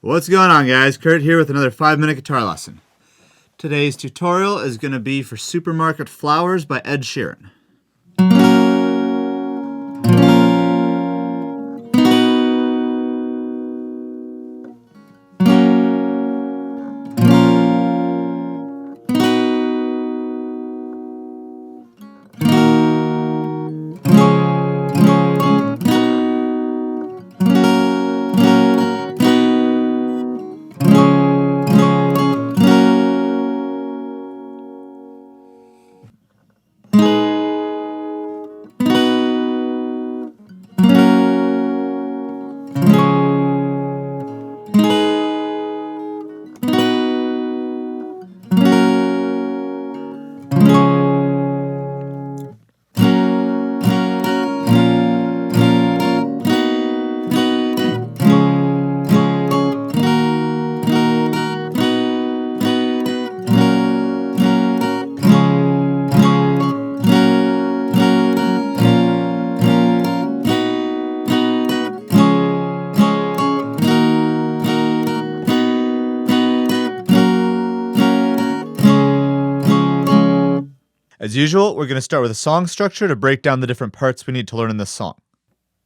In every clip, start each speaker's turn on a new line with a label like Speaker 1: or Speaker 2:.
Speaker 1: What's going on, guys? Kurt here with another 5-minute guitar lesson. Today's tutorial is going to be for Supermarket Flowers by Ed Sheeran. As usual, we're going to start with a song structure to break down the different parts we need to learn in this song.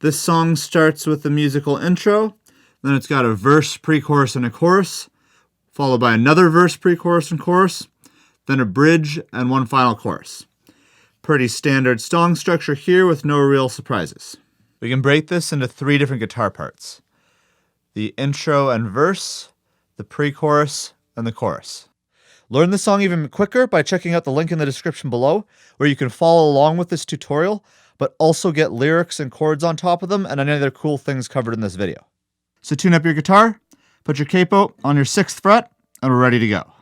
Speaker 1: This song starts with the musical intro, then it's got a verse, pre-chorus, and a chorus, followed by another verse, pre-chorus, and chorus, then a bridge, and one final chorus. Pretty standard song structure here with no real surprises. We can break this into 3 different guitar parts: the intro and verse, the pre-chorus, and the chorus. Learn the song even quicker by checking out the link in the description below, where you can follow along with this tutorial, but also get lyrics and chords on top of them and any other cool things covered in this video. So tune up your guitar, put your capo on your 6th fret, and we're ready to go.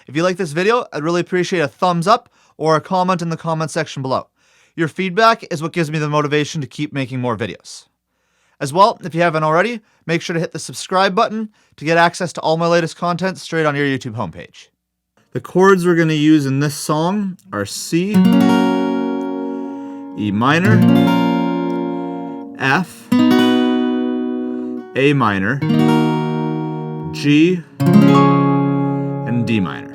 Speaker 1: If you like this video, I'd really appreciate a thumbs up or a comment in the comment section below. Your feedback is what gives me the motivation to keep making more videos. As well, if you haven't already, make sure to hit the subscribe button to get access to all my latest content straight on your YouTube homepage. The chords we're going to use in this song are C, E minor, F, A minor, G, and D minor.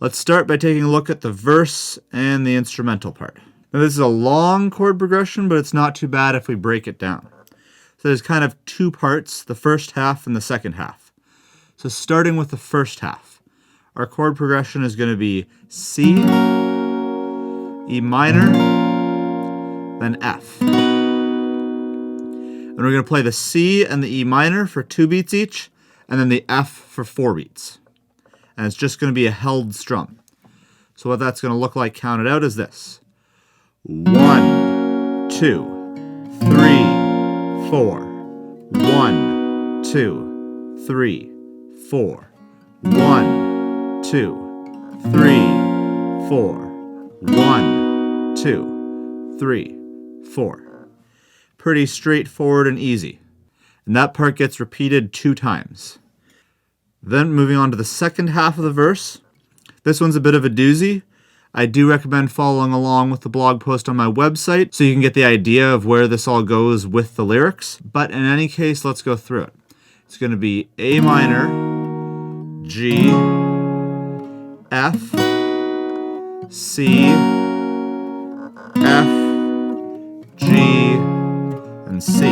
Speaker 1: Let's start by taking a look at the verse and the instrumental part. Now, this is a long chord progression, but it's not too bad if we break it down. So there's kind of 2 parts, the first half and the second half. So starting with the first half, our chord progression is going to be C, E minor, then F. And we're going to play the C and the E minor for 2 beats each, and then the F for 4 beats. And it's just going to be a held strum. So what that's going to look like counted out is this: 1, 2, 3, 4. 1, 2, 3, 4. 1, 2, 3, 4. 1, 2, 3, 4. Pretty straightforward and easy. And that part gets repeated 2 times. Then moving on to the second half of the verse. This one's a bit of a doozy. I do recommend following along with the blog post on my website so you can get the idea of where this all goes with the lyrics. But in any case, let's go through it. It's going to be A minor, G, F, C, F, G, and C.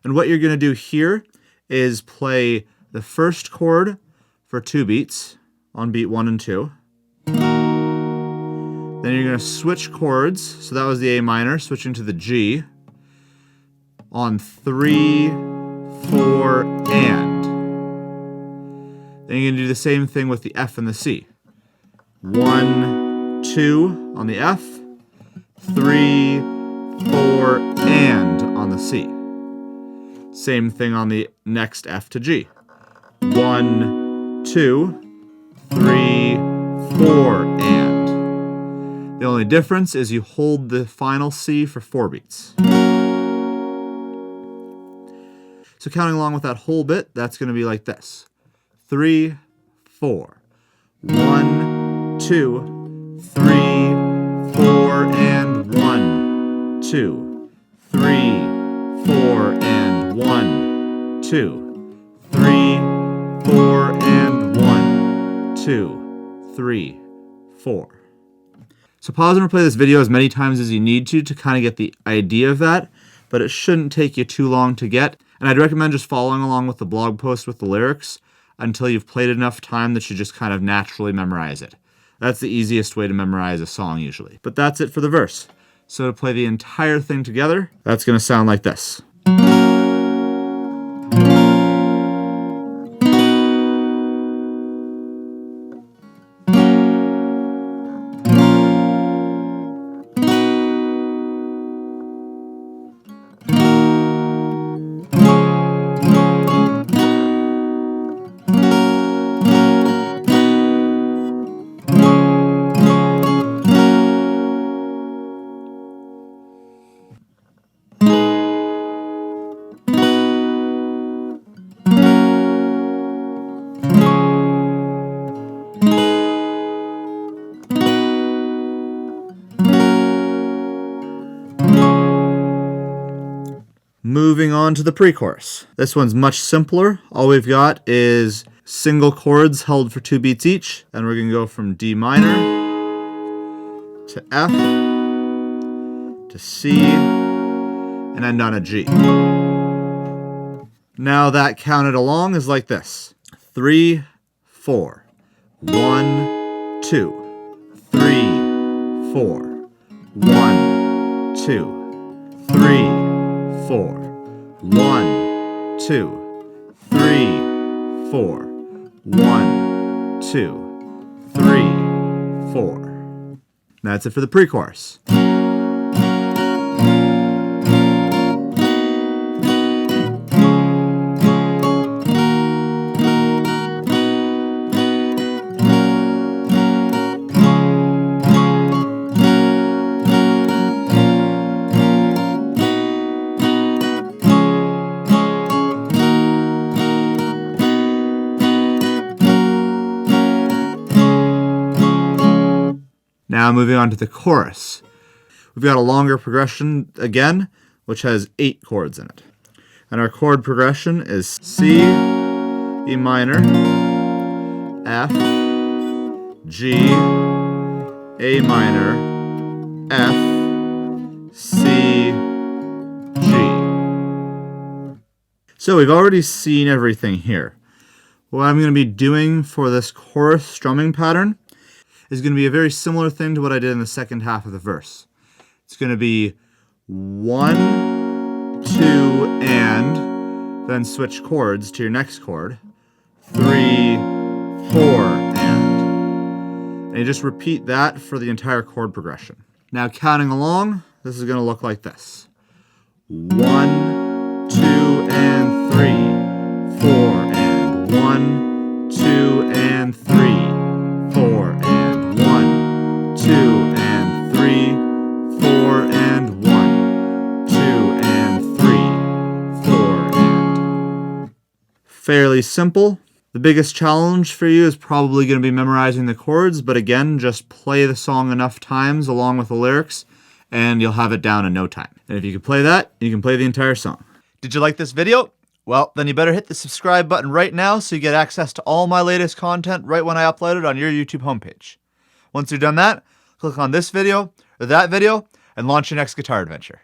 Speaker 1: And what you're going to do here is play the first chord for 2 beats on beat 1 and 2. Then you're going to switch chords. So that was the A minor, switching to the G on 3, 4, and. Then you're going to do the same thing with the F and the C. 1, 2 on the F, 3, 4, and on the C. Same thing on the next F to G. 1, 2, 3, 4, and. The only difference is you hold the final C for 4 beats. So counting along with that whole bit, that's going to be like this. 3, 4. 1, 2, 3, 4, and 1, 2, 3, 4, and 1, 2, 3, 4, and 1, 2, 3, 4. So pause and replay this video as many times as you need to kind of get the idea of that, but it shouldn't take you too long to get. And I'd recommend just following along with the blog post with the lyrics until you've played enough time that you just kind of naturally memorize it. That's the easiest way to memorize a song usually. But that's it for the verse. So to play the entire thing together, that's going to sound like this. Moving on to the pre-chorus. This one's much simpler. All we've got is single chords held for 2 beats each, and we're going to go from D minor to F to C and end on a G. Now that counted along is like this. 3, 4. 1, 2, 3, 4. 1, 2, 3, 4. 1, 2, 3, 4. 1, 2, 3, 4. That's it for the pre-chorus. Now moving on to the chorus. We've got a longer progression again, which has 8 chords in it. And our chord progression is C, E minor, F, G, A minor, F, C, G. So we've already seen everything here. What I'm going to be doing for this chorus strumming pattern is going to be a very similar thing to what I did in the second half of the verse. It's going to be 1, 2, and then switch chords to your next chord. 3, 4, and you just repeat that for the entire chord progression. Now counting along, this is going to look like this. 1, 2, and 3, 4, and 1, 2, and 3, 4, and 1, 2, and 3, 4, and 1, 2, and 3, 4, and. Fairly simple. The biggest challenge for you is probably going to be memorizing the chords, but again, just play the song enough times along with the lyrics, and you'll have it down in no time. And if you can play that, you can play the entire song. Did you like this video? Well, then you better hit the subscribe button right now so you get access to all my latest content right when I upload it on your YouTube homepage. Once you've done that, click on this video or that video and launch your next guitar adventure.